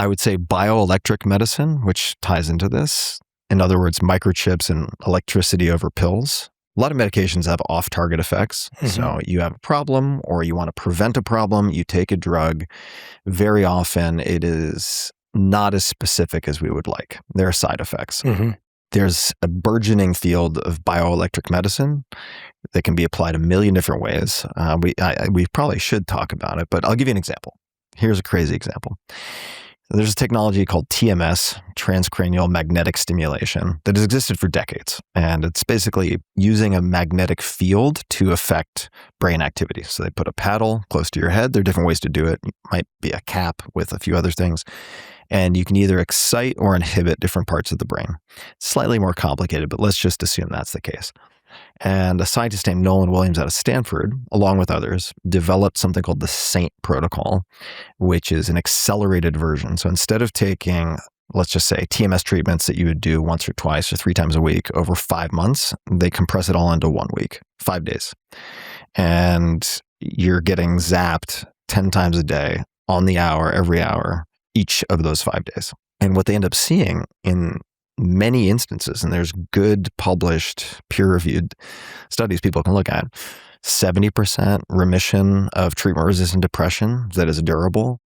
I would say bioelectric medicine, which ties into this. In other words, microchips and electricity over pills. A lot of medications have off-target effects. So you have a problem or you want to prevent a problem, you take a drug. Very often it is not as specific as we would like. There are side effects. There's a burgeoning field of bioelectric medicine that can be applied a million different ways. We probably should talk about it, but I'll give you an example. Here's a crazy example. There's a technology called TMS, transcranial magnetic stimulation, that has existed for decades. And it's basically using a magnetic field to affect brain activity. So they put a paddle close to your head. There are different ways to do it. It might be a cap with a few other things. And you can either excite or inhibit different parts of the brain. It's slightly more complicated, but let's just assume that's the case. And a scientist named Nolan Williams out of Stanford, along with others, developed something called the SAINT protocol, which is an accelerated version. So instead of taking, let's just say, TMS treatments that you would do once or twice or 3 times a week over 5 months, they compress it all into 1 week, 5 days. And you're getting zapped 10 times a day, on the hour, every hour, each of those 5 days. And what they end up seeing in many instances, and there's good published peer-reviewed studies people can look at, 70% remission of treatment-resistant depression that is durable,